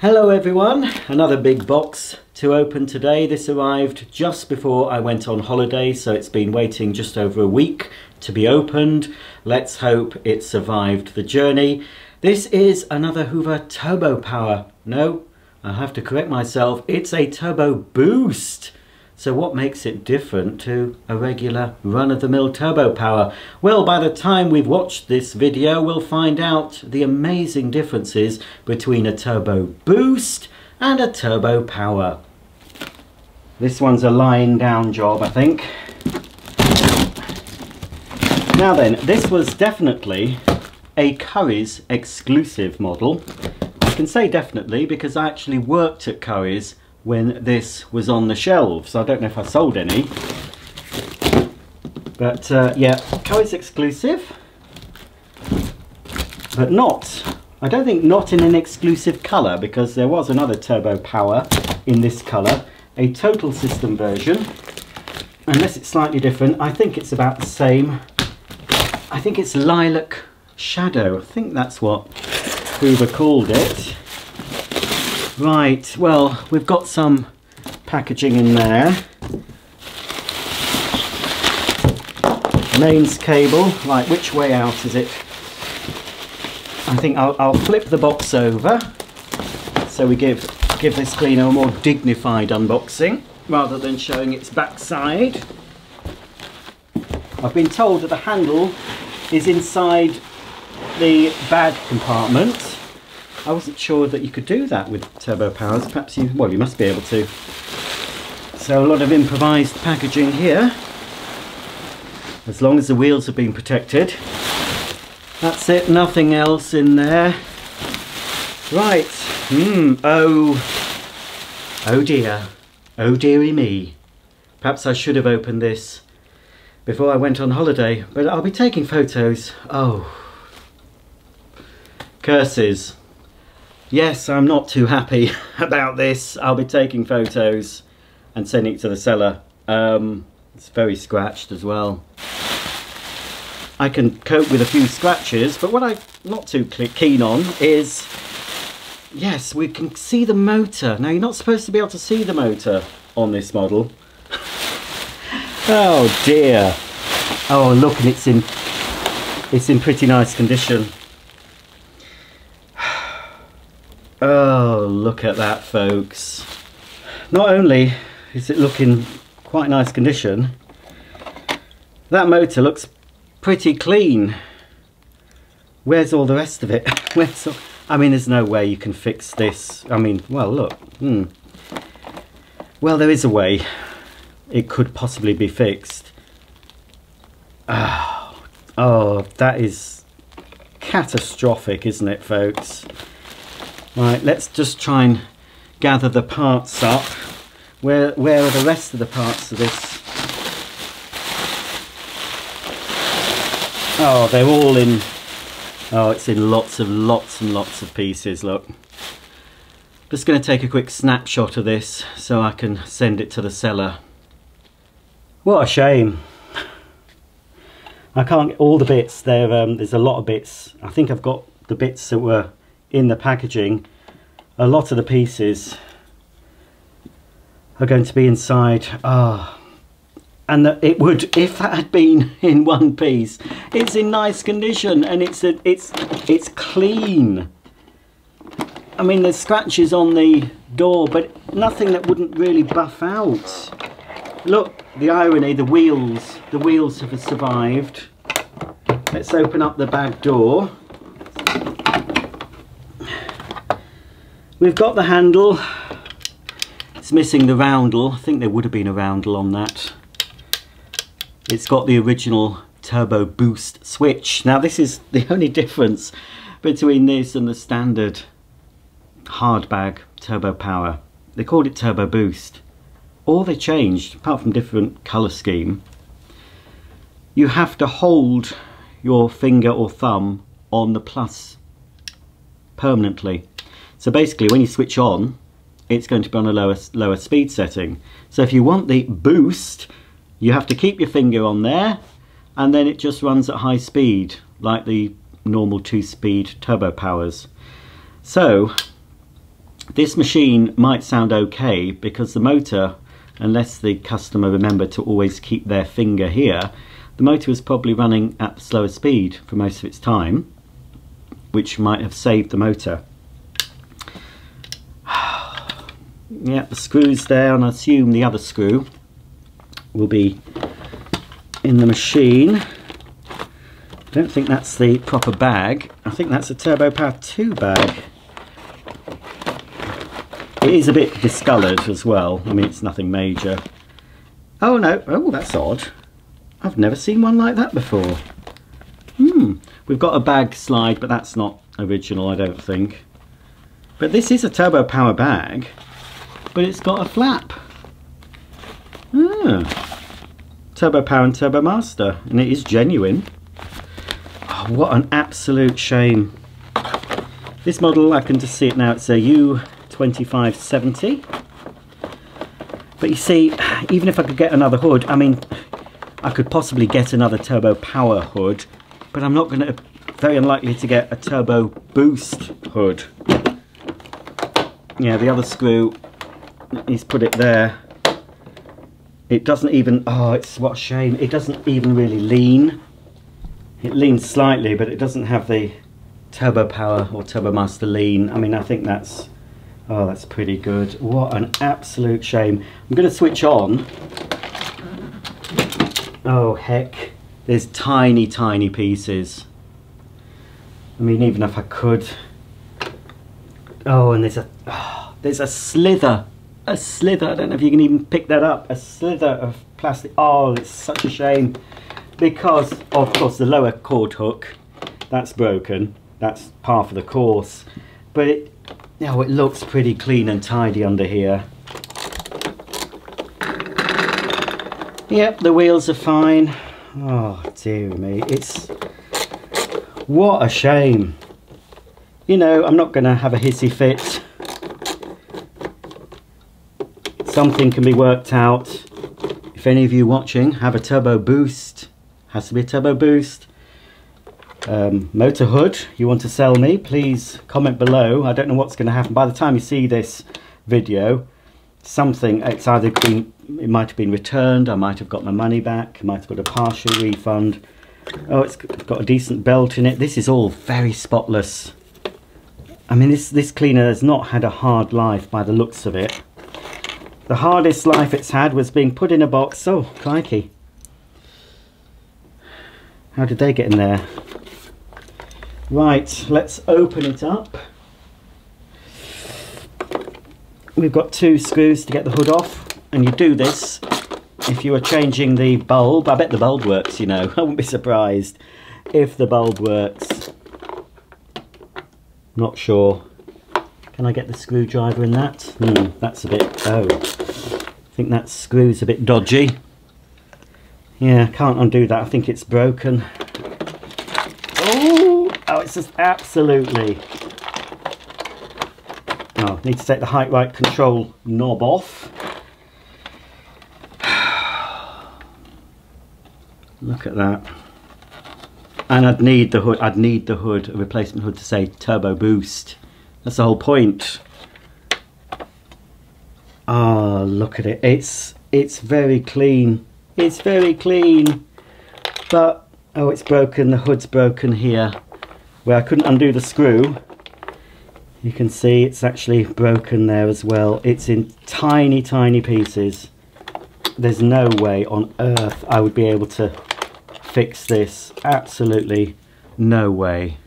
Hello everyone, another big box to open today. This arrived just before I went on holiday, so it's been waiting just over a week to be opened. Let's hope it survived the journey. This is another Hoover Turbo Power. No, I have to correct myself, it's a Turbo Boost. So what makes it different to a regular run-of-the-mill Turbo Power? Well, by the time we've watched this video, we'll find out the amazing differences between a Turbo Boost and a Turbo Power. This one's a lying down job, I think. Now then, this was definitely a Currys exclusive model. I can say definitely because I actually worked at Currys when this was on the shelves. I don't know if I sold any, but yeah, Currys exclusive, but not, I don't think not in an exclusive colour, because there was another Turbo Power in this colour, a Total System version, unless it's slightly different. I think it's about the same. I think it's Lilac Shadow. I think that's what Hoover called it. Right, well, we've got some packaging in there. Mains cable. Right, which way out is it? I think I'll flip the box over so we give this cleaner a more dignified unboxing rather than showing its backside. I've been told that the handle is inside the bag compartment. I wasn't sure that you could do that with Turbo Powers. Perhaps you, well, you must be able to. So a lot of improvised packaging here, as long as the wheels have been protected. That's it, nothing else in there. Right, oh dear, oh dearie me. Perhaps I should have opened this before I went on holiday, but I'll be taking photos. Oh, curses. Yes, I'm not too happy about this. I'll be taking photos and sending it to the seller. It's very scratched as well. I can cope with a few scratches, but what I'm not too keen on is, yes, we can see the motor. Now, you're not supposed to be able to see the motor on this model. Oh dear. Oh look, and it's in pretty nice condition. Oh, look at that, folks. Not only is it looking quite nice condition, that motor looks pretty clean. Where's all the rest of it? I mean, there's no way you can fix this. I mean, well, look. Well, there is a way it could possibly be fixed. Oh, that is catastrophic, isn't it, folks? Right, let's just try and gather the parts up. Where are the rest of the parts of this? Oh, they're all in. Oh, it's in lots and lots of pieces, look. Just going to take a quick snapshot of this so I can send it to the seller. What a shame. I can't get all the bits. There's a lot of bits. I think I've got the bits that were in the packaging. A lot of the pieces are going to be inside. And it would, if that had been in one piece. It's in nice condition and it's clean. I mean, there's scratches on the door, but nothing that wouldn't really buff out. Look, the irony, the wheels have survived. Let's open up the back door. We've got the handle. It's missing the roundel. I think there would have been a roundel on that. It's got the original Turbo Boost switch. Now this is the only difference between this and the standard hardbag Turbo Power. They called it Turbo Boost. All they changed, apart from different colour scheme, you have to hold your finger or thumb on the plus permanently. So basically when you switch on, it's going to be on a lower speed setting. So if you want the boost, you have to keep your finger on there and then it just runs at high speed like the normal 2-speed Turbo Powers. So This machine might sound okay because the motor, unless the customer remembered to always keep their finger here, the motor was probably running at the slower speed for most of its time, which might have saved the motor. Yeah, the screw's there, and I assume the other screw will be in the machine. I don't think that's the proper bag. I think that's a Turbo Power 2 bag. It is a bit discoloured as well. I mean, it's nothing major. Oh no, oh, that's odd. I've never seen one like that before. We've got a bag slide, but that's not original, I don't think. But this is a Turbo Power bag, but it's got a flap. Turbo Power and Turbo Master, and it is genuine. Oh, what an absolute shame. This model, I can just see it now, it's a U2570. But you see, even if I could get another hood, I mean, I could possibly get another Turbo Power hood, but I'm not going to, very unlikely to get a Turbo Boost hood. Yeah, the other screw, he's put it there. It doesn't even, oh, it's, what a shame, it doesn't even really lean. It leans slightly, but it doesn't have the Turbo Power or Turbo Master lean. I mean, I think that's, oh, that's pretty good. What an absolute shame. I'm going to switch on. Oh, heck. There's tiny, tiny pieces. I mean, even if I could. Oh, and there's a slither. A slither. I don't know if you can even pick that up. A slither of plastic. Oh, it's such a shame. Because, of course, the lower cord hook, that's broken. That's par for the course. But it, you know, it looks pretty clean and tidy under here. Yep, the wheels are fine. Oh, dear me. It's... what a shame. You know, I'm not going to have a hissy fit. Something can be worked out. If any of you watching have a Turbo Boost, has to be a Turbo Boost, motor hood you want to sell me, please comment below. I don't know what's going to happen by the time you see this video. Something, it's either been, it might have been returned, I might have got my money back, I might have got a partial refund. Oh, it's got a decent belt in it. This is all very spotless. I mean, this cleaner has not had a hard life by the looks of it. The hardest life it's had was being put in a box. Oh, crikey. How did they get in there? Right, let's open it up. We've got 2 screws to get the hood off, and you do this if you are changing the bulb. I bet the bulb works, you know. I wouldn't be surprised if the bulb works. Not sure. Can I get the screwdriver in that? That's a bit, oh, I think that screw's a bit dodgy. Yeah, can't undo that. I think it's broken. Oh, it's just absolutely... oh, need to take the height right control knob off. Look at that. And I'd need the hood, a replacement hood to say Turbo Boost. That's the whole point. Oh, look at it. It's very clean. It's very clean. But, oh, it's broken. The hood's broken here. Where I couldn't undo the screw. You can see it's actually broken there as well. It's in tiny, tiny pieces. There's no way on earth I would be able to fix this. Absolutely no way.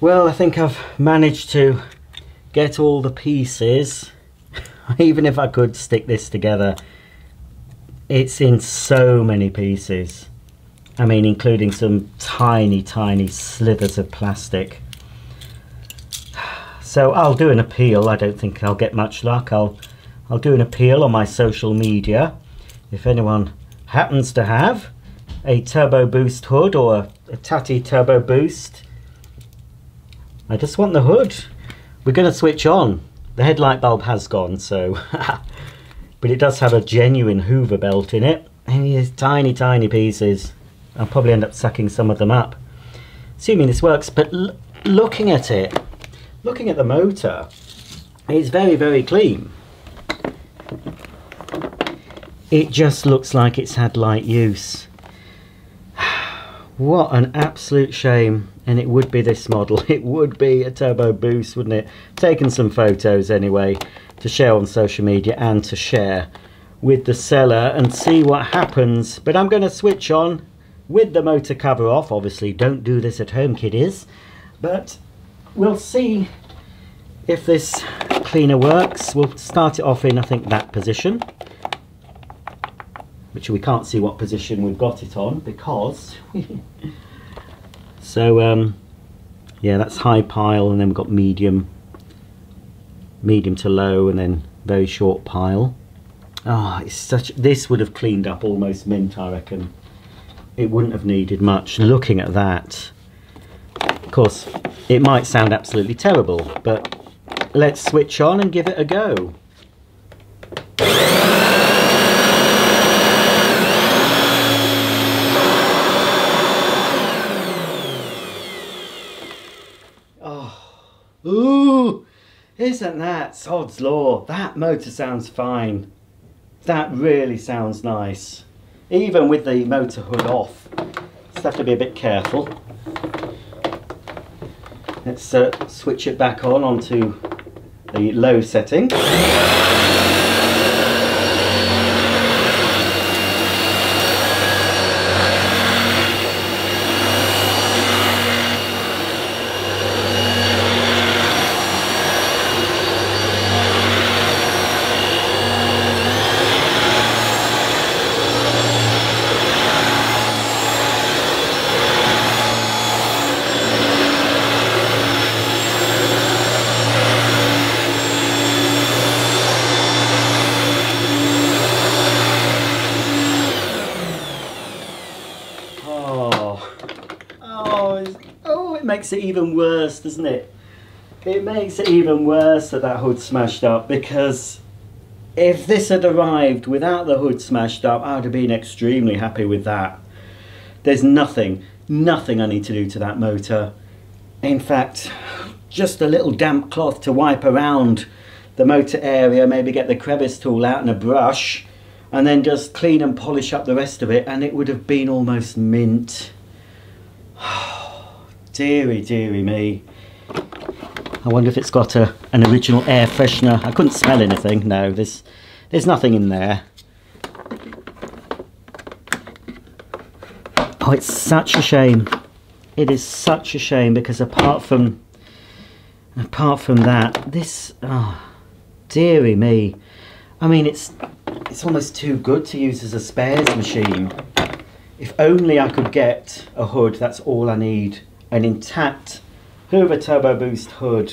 Well, I think I've managed to get all the pieces. Even if I could stick this together, it's in so many pieces. I mean, including some tiny, tiny slithers of plastic. So I'll do an appeal. I don't think I'll get much luck. I'll do an appeal on my social media. If anyone happens to have a Turbo Boost hood or a tatty Turbo Boost, I just want the hood. We're going to switch on. The headlight bulb has gone, so but it does have a genuine Hoover belt in it, and it's tiny, tiny pieces. I'll probably end up sucking some of them up, assuming this works. But looking at it, looking at the motor, It's very, very clean. It just looks like it's had light use. What an absolute shame. And it would be this model. It would be a Turbo Boost, wouldn't it? Taken some photos anyway to share on social media and to share with the seller and see what happens. But I'm going to switch on with the motor cover off. Obviously, don't do this at home, kiddies. But we'll see if this cleaner works. We'll start it off in, I think, that position, which we can't see what position we've got it on because so yeah, that's high pile, and then we've got medium to low, and then very short pile. It's such, this would have cleaned up almost mint, I reckon. It wouldn't have needed much. Looking at that, of course it might sound absolutely terrible, but let's switch on and give it a go. Ooh, isn't that sod's law? That motor sounds fine. That really sounds nice. Even with the motor hood off. Just have to be a bit careful. Let's switch it back on onto the low setting. It makes it even worse, doesn't it? It makes it even worse that that hood's smashed up, because if this had arrived without the hood smashed up, I would have been extremely happy with that. There's nothing I need to do to that motor. In fact, just a little damp cloth to wipe around the motor area, maybe get the crevice tool out and a brush, and then just clean and polish up the rest of it, and it would have been almost mint. Deary, deary me. I wonder if it's got an original air freshener. I couldn't smell anything. No, there's nothing in there. Oh, it's such a shame. It is such a shame, because apart from that, this, oh, deary me. I mean, it's almost too good to use as a spares machine. If only I could get a hood, that's all I need. An intact Hoover Turbo Boost hood,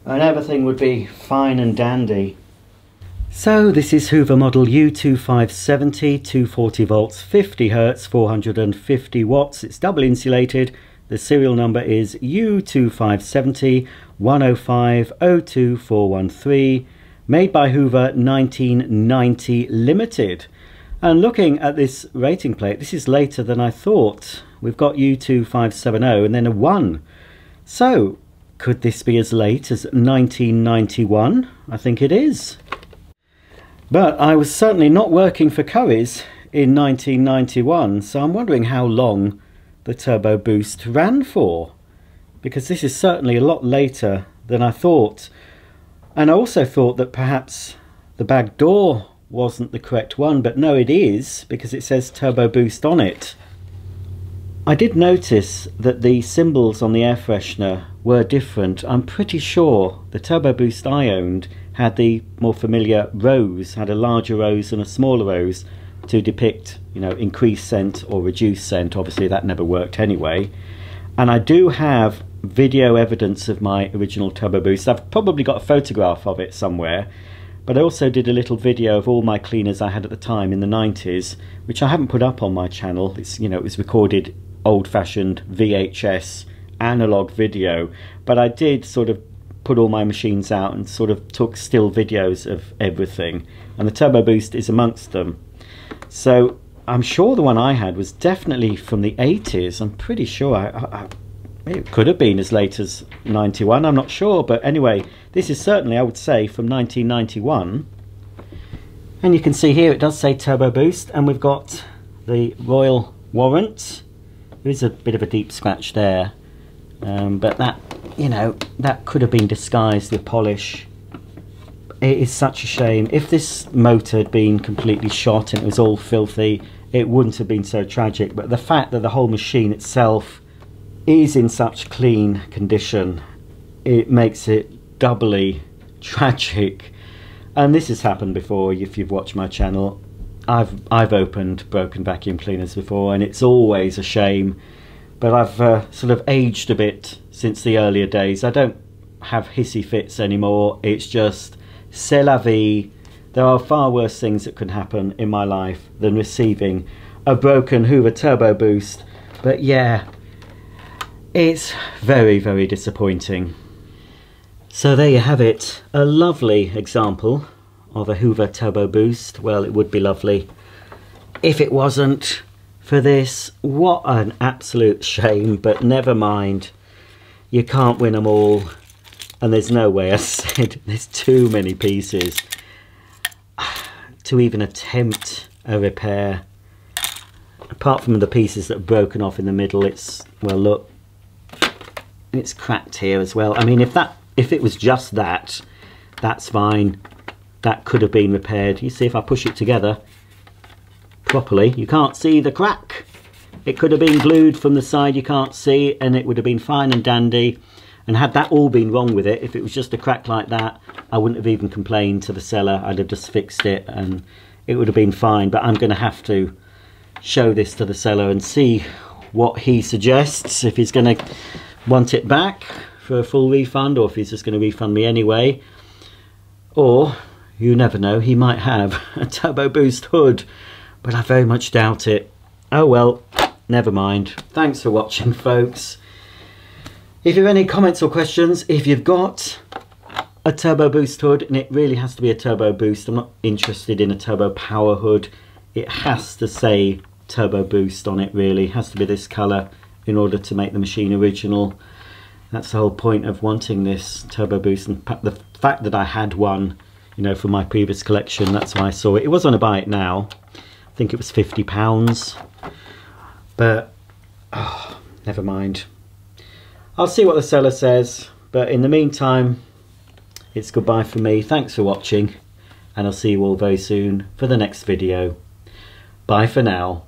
and everything would be fine and dandy. So this is Hoover model U2570, 240 volts, 50 Hz, 450 watts. It's double insulated. The serial number is U2570 105 02413, made by Hoover, 1990 limited. And looking at this rating plate, this is later than I thought. We've got U2570 and then a 1. So, could this be as late as 1991? I think it is. But I was certainly not working for Currys in 1991, so I'm wondering how long the Turbo Boost ran for, because this is certainly a lot later than I thought. And I also thought that perhaps the back door wasn't the correct one, but no, it is, because it says Turbo Boost on it. I did notice that the symbols on the air freshener were different. I'm pretty sure the Turbo Boost I owned had the more familiar rose, had a larger rose and a smaller rose to depict, you know, increased scent or reduced scent. Obviously that never worked anyway. And I do have video evidence of my original Turbo Boost. I've probably got a photograph of it somewhere. But I also did a little video of all my cleaners I had at the time in the 90s, which I haven't put up on my channel. It's, you know, it was recorded old-fashioned VHS analog video, but I did sort of put all my machines out and sort of took still videos of everything, and the Turbo Boost is amongst them. So I'm sure the one I had was definitely from the 80s. I'm pretty sure It could have been as late as 91, I'm not sure, but anyway, this is certainly, I would say, from 1991. And you can see here it does say Turbo Boost, and we've got the Royal Warrant. There is a bit of a deep scratch there, but that, you know, that could have been disguised with polish. It is such a shame. If this motor had been completely shot and it was all filthy, it wouldn't have been so tragic, but the fact that the whole machine itself is in such clean condition, it makes it doubly tragic. And this has happened before. If you've watched my channel, I've opened broken vacuum cleaners before, and it's always a shame. But I've sort of aged a bit since the earlier days. I don't have hissy fits anymore. It's just c'est la vie. There are far worse things that can happen in my life than receiving a broken Hoover Turbo Boost. But yeah, it's very, very disappointing. So there you have it, a lovely example of a Hoover Turbo Boost. Well, it would be lovely if it wasn't for this. What an absolute shame, but never mind. You can't win them all, and there's no way, I said, there's too many pieces to even attempt a repair. Apart from the pieces that are broken off in the middle, it's, well, look, it's cracked here as well. I mean, if it was just that, that's fine. That could have been repaired. You see, if I push it together properly, you can't see the crack. It could have been glued from the side, you can't see, and it would have been fine and dandy. And had that all been wrong with it, if it was just a crack like that, I wouldn't have even complained to the seller. I'd have just fixed it and it would have been fine. But I'm going to have to show this to the seller and see what he suggests, if he's going to want it back for a full refund, or if he's just going to refund me anyway. Or, you never know, he might have a Turbo Boost hood, but I very much doubt it. Oh well, never mind. Thanks for watching, folks. If you have any comments or questions, if you've got a Turbo Boost hood, and it really has to be a Turbo Boost, I'm not interested in a Turbo Power hood. It has to say Turbo Boost on it, really. It has to be this colour in order to make the machine original. That's the whole point of wanting this Turbo Boost, and the fact that I had one, you know, from my previous collection, that's why I saw it. It was on a buy it now. I think it was £50, but oh, never mind. I'll see what the seller says, but in the meantime, it's goodbye from me. Thanks for watching, and I'll see you all very soon for the next video. Bye for now.